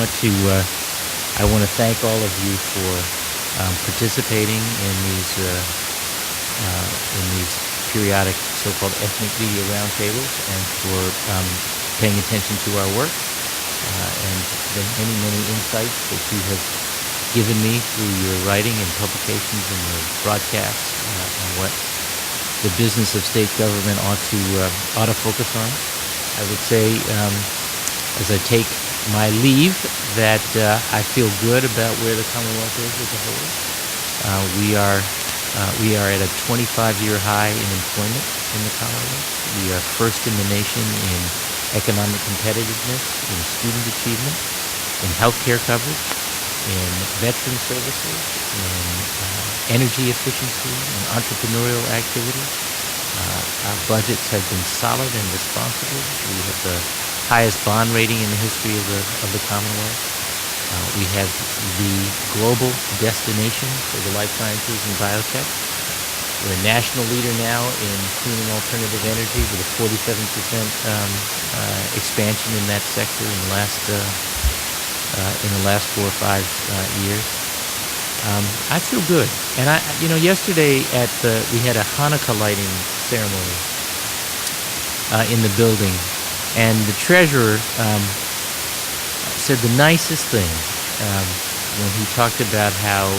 I want to thank all of you for participating in these periodic so-called ethnic media roundtables, and for paying attention to our work and the many insights that you have given me through your writing and publications and your broadcasts on what the business of state government ought to focus on. I would say, as I take my leave, that I feel good about where the Commonwealth is as a whole. We are at a 25-year high in employment in the Commonwealth. We are first in the nation in economic competitiveness, in student achievement, in healthcare coverage, in veteran services, in energy efficiency, in entrepreneurial activity. Our budgets have been solid and responsible. We have the highest bond rating in the history of the Commonwealth. We have the global destination for the life sciences and biotech. We're a national leader now in clean and alternative energy, with a 47% expansion in that sector in the last 4 or 5 years. I feel good. And yesterday we had a Hanukkah lighting ceremony in the building, and the treasurer said the nicest thing when he talked about how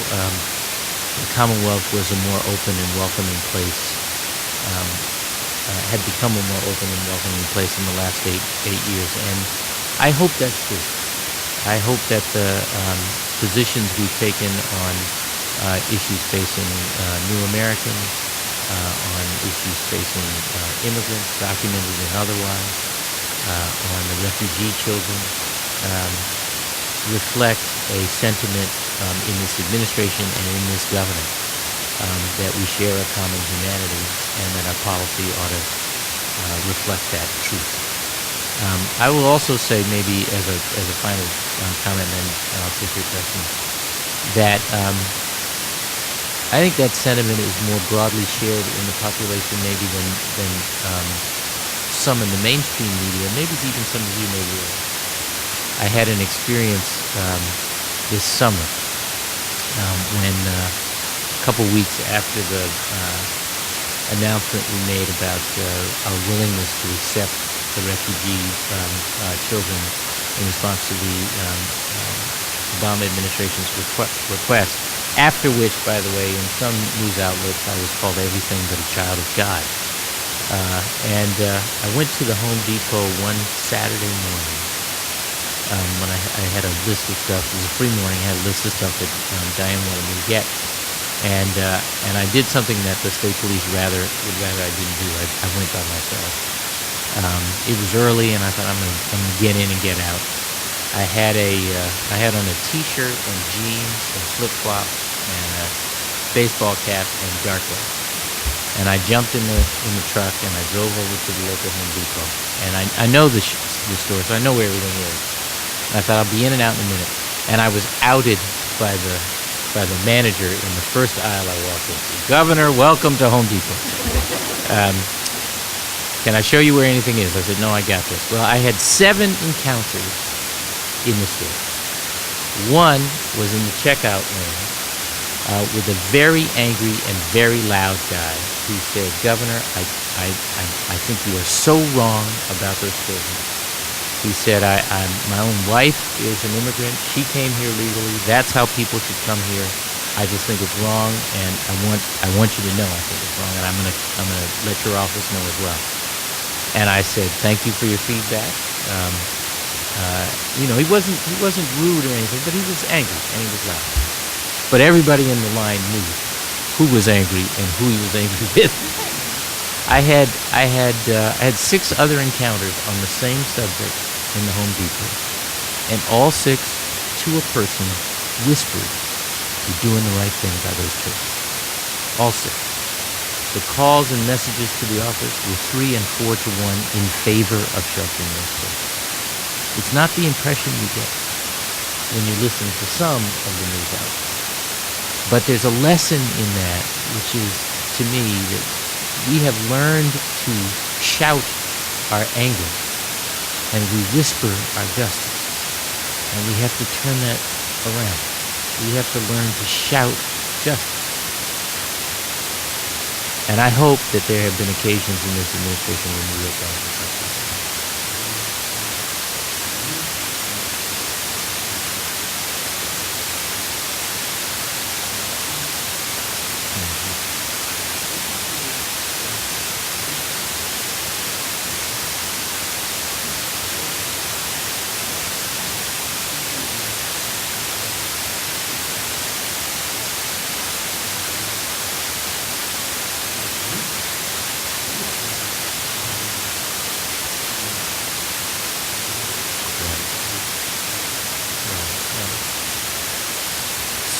the Commonwealth was a more open and welcoming place, had become a more open and welcoming place in the last eight years. And I hope that's true. I hope that the positions we've taken on issues facing new Americans, on issues facing immigrants, documented and otherwise, on the refugee children, reflect a sentiment in this administration and in this government that we share a common humanity, and that our policy ought to reflect that truth. I will also say, maybe as a final comment, and then I'll take your question, that I think that sentiment is more broadly shared in the population maybe than some in the mainstream media, maybe even some of you may realize. I had an experience this summer when a couple weeks after the announcement we made about our willingness to accept the refugee children in response to the Obama administration's request, after which, by the way, in some news outlets I was called everything but a child of God. And I went to the Home Depot one Saturday morning when I had a list of stuff. It was a free morning. I had a list of stuff that Diane wanted me to get. And I did something that the state police would rather I didn't do. I went by myself. It was early, and I thought I'm gonna get in and get out. I had on a t-shirt and jeans and flip-flops and a baseball cap and dark glasses. And I jumped in the truck, and I drove over to the local Home Depot. And I know the store, so I know where everything is. And I thought I'll be in and out in a minute. And I was outed by the manager in the first aisle I walked into. "Governor, welcome to Home Depot. Can I show you where anything is?" I said, "No, I got this." Well, I had 7 encounters in the store. One was in the checkout lane with a very angry and very loud guy who said, "Governor, I think you are so wrong about those children." He said, my own wife is an immigrant. She came here legally. That's how people should come here. I just think it's wrong, and I want you to know I think it's wrong, and I'm gonna let your office know as well." And I said, "Thank you for your feedback." He wasn't rude or anything, but he was angry and he was loud. But everybody in the line knew who was angry and who he was angry with. I had 6 other encounters on the same subject in the Home Depot, and all 6, to a person, whispered, "You're doing the right thing by those children." All 6. The calls and messages to the office were 3 and 4 to 1 in favor of sheltering those children. It's not the impression you get when you listen to some of the news outlets. But there's a lesson in that, which is, to me, that we have learned to shout our anger, and we whisper our justice. And we have to turn that around. We have to learn to shout justice. And I hope that there have been occasions in this administration when we have done justice.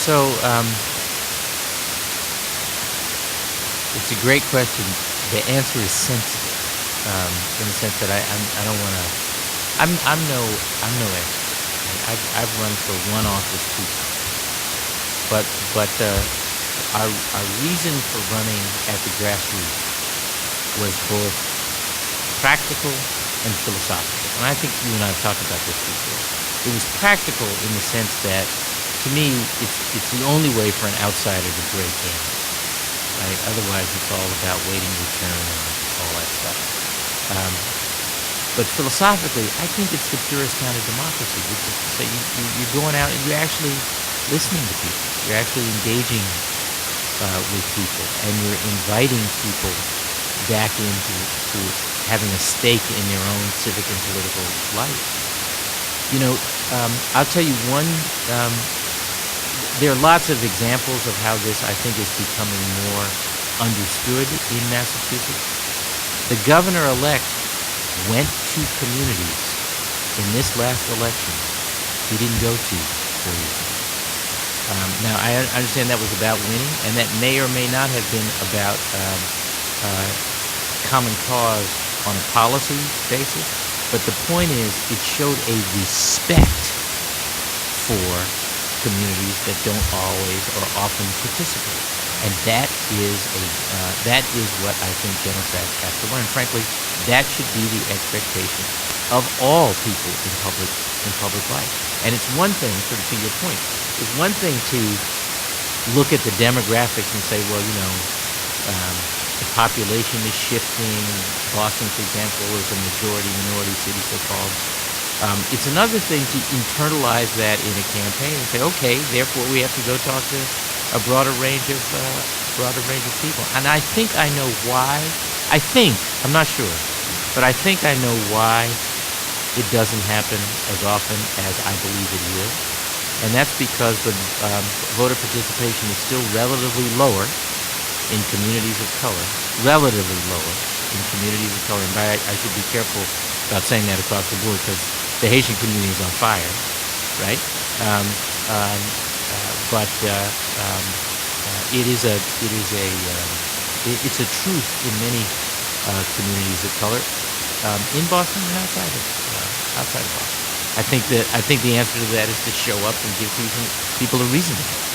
So, it's a great question. The answer is sensitive, in the sense that I don't want to. I'm no expert. I've run for one office too, but our reason for running at the grassroots was both practical and philosophical. And I think you and I have talked about this before. It was practical in the sense that, to me, it's the only way for an outsider to break in, right? Otherwise, it's all about waiting your turn and all that stuff. But philosophically, I think it's the purest kind of democracy, which is to say you're going out and you're actually listening to people. You're actually engaging with people, and you're inviting people back into having a stake in their own civic and political life. I'll tell you one. There are lots of examples of how this, I think, is becoming more understood in Massachusetts. The governor-elect went to communities in this last election he didn't go to 4 years ago. Now, I understand that was about winning, and that may or may not have been about common cause on a policy basis. But the point is, it showed a respect for communities that don't always or often participate, and that is what I think Democrats have to learn. Frankly, that should be the expectation of all people in public life. And it's one thing, sort of to your point, it's one thing to look at the demographics and say, well, the population is shifting. Boston, for example, is a minority city, so-called. It's another thing to internalize that in a campaign and say, okay, therefore we have to go talk to a broader range of people. And I think I know why. I'm not sure, but I think I know why it doesn't happen as often as I believe it will. And that's because the voter participation is still relatively lower in communities of color, And I should be careful about saying that across the board, because the Haitian community is on fire, right? It's a truth in many communities of color in Boston and outside of Boston. I think the answer to that is to show up and give people a reason to.